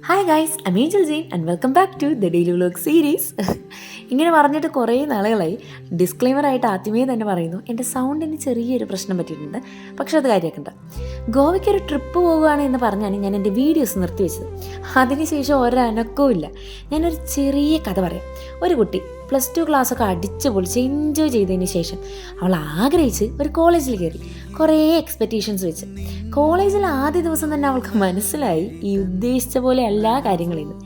Hi guys, I Angel Jain and welcome back to the daily vlog series. ഇങ്ങനെ പറഞ്ഞിട്ട് കുറേ നാളുകളായി. ഡിസ്ക്ലെയിമറായിട്ട് ആദ്യമേ തന്നെ പറയുന്നു, എൻ്റെ സൗണ്ടിന് ചെറിയൊരു പ്രശ്നം പറ്റിയിട്ടുണ്ട്. പക്ഷെ അത് കാര്യമാക്കണ്ട. ഗോവയ്ക്കൊരു ട്രിപ്പ് പോവുകയാണ് എന്ന് പറഞ്ഞാണ് ഞാൻ എൻ്റെ വീഡിയോസ് നിർത്തിവെച്ചത്. അതിനുശേഷം ഒരനക്കവും ഇല്ല. ഞാനൊരു ചെറിയ കഥ പറയാം. ഒരു കുട്ടി +2 ക്ലാസ്സൊക്കെ അടിച്ച് പൊളിച്ച് എൻജോയ് ചെയ്തതിന് ശേഷം അവൾ ആഗ്രഹിച്ച് ഒരു കോളേജിൽ കയറി. കുറേ എക്സ്പെക്റ്റേഷൻസ് വെച്ച്. കോളേജിൽ ആദ്യ ദിവസം തന്നെ അവൾക്ക് മനസ്സിലായി ഈ ഉദ്ദേശിച്ച പോലെ എല്ലാ കാര്യങ്ങളിലും.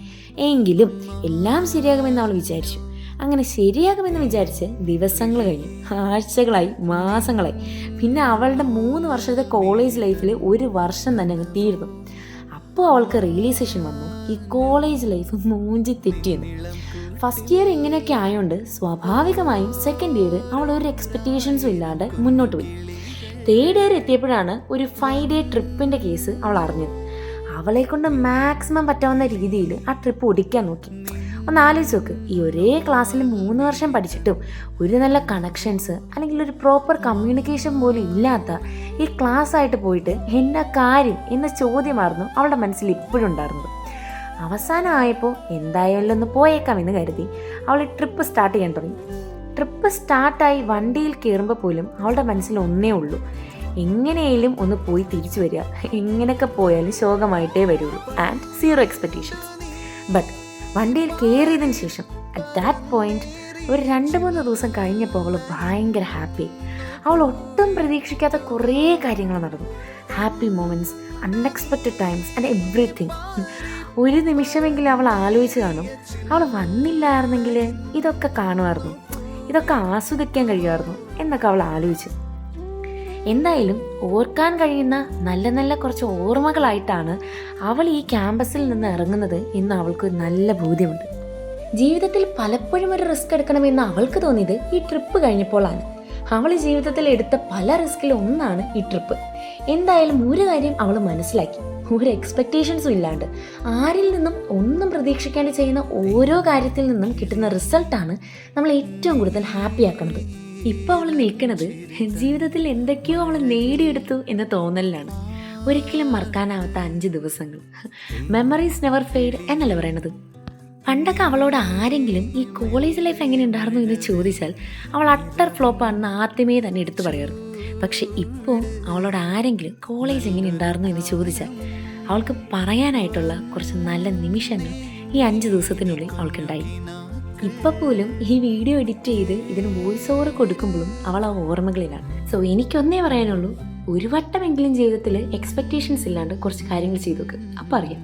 എങ്കിലും എല്ലാം ശരിയാകുമെന്ന് അവൾ വിചാരിച്ചു. അങ്ങനെ ശരിയാകുമെന്ന് വിചാരിച്ച് ദിവസങ്ങൾ കഴിഞ്ഞു, ആഴ്ചകളായി, മാസങ്ങളായി. പിന്നെ അവളുടെ 3 വർഷത്തെ കോളേജ് ലൈഫിൽ 1 വർഷം തന്നെ അങ്ങ് തീർന്നു. അപ്പോൾ അവൾക്ക് റിയലൈസേഷൻ വന്നു, ഈ കോളേജ് ലൈഫ് മൂഞ്ചി തെറ്റിയെന്ന്. ഫസ്റ്റ് ഇയർ ഇങ്ങനെയൊക്കെ ആയതുകൊണ്ട് സ്വാഭാവികമായും സെക്കൻഡ് ഇയർ അവൾ ഒരു എക്സ്പെക്റ്റേഷൻസും ഇല്ലാതെ മുന്നോട്ട് പോയി. തേർഡ് ഇയർ എത്തിയപ്പോഴാണ് ഒരു 5 ഡേ ട്രിപ്പിൻ്റെ കേസ് അവൾ അറിഞ്ഞത്. അവളെ കൊണ്ട് മാക്സിമം പറ്റാവുന്ന രീതിയിൽ ആ ട്രിപ്പ് ഒടിക്കാൻ നോക്കി. ഒന്ന് ആലോചിച്ച് നോക്ക്, ഈ ഒരേ ക്ലാസ്സിൽ 3 വർഷം പഠിച്ചിട്ടും ഒരു നല്ല കണക്ഷൻസ് അല്ലെങ്കിൽ ഒരു പ്രോപ്പർ കമ്മ്യൂണിക്കേഷൻ പോലും ഇല്ലാത്ത ഈ ക്ലാസ് ആയിട്ട് പോയിട്ട് എന്നാ കാര്യം എന്ന ചോദ്യമായിരുന്നു അവളുടെ മനസ്സിൽ ഇപ്പോഴും ഉണ്ടായിരുന്നത്. അവസാനമായപ്പോൾ എന്തായാലും ഒന്ന് പോയേക്കാമെന്ന് കരുതി അവൾ ട്രിപ്പ് സ്റ്റാർട്ട് ചെയ്യാൻ തുടങ്ങി. ട്രിപ്പ് സ്റ്റാർട്ടായി വണ്ടിയിൽ കയറുമ്പോൾ പോലും അവളുടെ മനസ്സിൽ ഒന്നേ ഉള്ളൂ, എങ്ങനെയും ഒന്ന് പോയി തിരിച്ചു വരിക. എങ്ങനെയൊക്കെ പോയാലും ശോകമായിട്ടേ വരുള്ളൂ ആൻഡ് 0 എക്സ്പെക്റ്റേഷൻസ്. ബട്ട് വണ്ടിയിൽ കയറിയതിന് ശേഷം അറ്റ് ദാറ്റ് പോയിന്റ് ഒരു 2-3 ദിവസം കഴിഞ്ഞപ്പോൾ അവൾ ഭയങ്കര ഹാപ്പിയായി. അവൾ ഒട്ടും പ്രതീക്ഷിക്കാത്ത കുറേ കാര്യങ്ങൾ നടന്നു. Happy moments, unexpected times and everything. ഒരു നിമിഷമെങ്കിലും അവൾ ആലോചിച്ച് കാണും, അവൾ വന്നില്ലായിരുന്നെങ്കിൽ ഇതൊക്കെ കാണുമായിരുന്നു, ഇതൊക്കെ ആസ്വദിക്കാൻ കഴിയുമായിരുന്നു എന്നൊക്കെ അവൾ ആലോചിച്ചു. എന്തായാലും ഓർക്കാൻ കഴിയുന്ന നല്ല നല്ല കുറച്ച് ഓർമ്മകളായിട്ടാണ് അവൾ ഈ ക്യാമ്പസിൽ നിന്ന് ഇറങ്ങുന്നത് എന്ന് അവൾക്ക് നല്ല ബോധ്യമുണ്ട്. ജീവിതത്തിൽ പലപ്പോഴും ഒരു റിസ്ക് എടുക്കണമെന്ന് അവൾക്ക് തോന്നിയത് ഈ ട്രിപ്പ് കഴിഞ്ഞപ്പോഴാണ്. അവൾ ജീവിതത്തിൽ എടുത്ത പല റിസ്കിൽ ഒന്നാണ് ഈ ട്രിപ്പ്. എന്തായാലും ഒരു കാര്യം അവൾ മനസ്സിലാക്കി, ഒരു എക്സ്പെക്റ്റേഷൻസും ഇല്ലാണ്ട് ആരിൽ നിന്നും ഒന്നും പ്രതീക്ഷിക്കാണ്ട് ചെയ്യുന്ന ഓരോ കാര്യത്തിൽ നിന്നും കിട്ടുന്ന റിസൾട്ടാണ് നമ്മൾ ഏറ്റവും കൂടുതൽ ഹാപ്പി ആക്കുന്നത്. ഇപ്പോൾ അവൾ നിൽക്കുന്നത് ജീവിതത്തിൽ എന്തൊക്കെയോ അവൾ നേടിയെടുത്തു എന്ന തോന്നലിലാണ്. ഒരിക്കലും മറക്കാനാവാത്ത 5 ദിവസങ്ങൾ. മെമ്മറീസ് നെവർ ഫെയ്ഡ് എന്നല്ല പറയണത്. പണ്ടൊക്കെ അവളോട് ആരെങ്കിലും ഈ കോളേജ് ലൈഫ് എങ്ങനെ ഉണ്ടായിരുന്നു എന്ന് ചോദിച്ചാൽ അവൾ അട്ടർ ഫ്ലോപ്പാണെന്ന് ആദ്യമേ തന്നെ എടുത്തു പറയാറ്. പക്ഷെ ഇപ്പോൾ അവളോട് ആരെങ്കിലും കോളേജ് എങ്ങനെ ഉണ്ടായിരുന്നു എന്ന് ചോദിച്ചാൽ അവൾക്ക് പറയാനായിട്ടുള്ള കുറച്ച് നല്ല നിമിഷങ്ങൾ ഈ 5 ദിവസത്തിനുള്ളിൽ അവൾക്കുണ്ടായി. ഇപ്പം പോലും ഈ വീഡിയോ എഡിറ്റ് ചെയ്ത് ഇതിന് വോയിസ് ഓവർ കൊടുക്കുമ്പോഴും അവൾ ആ ഓർമ്മകളിലാണ്. സോ എനിക്കൊന്നേ പറയാനുള്ളൂ, ഒരു വട്ടമെങ്കിലും ജീവിതത്തിൽ എക്സ്പെക്റ്റേഷൻസ് ഇല്ലാണ്ട് കുറച്ച് കാര്യങ്ങൾ ചെയ്തു നോക്ക്, അപ്പം അറിയാം.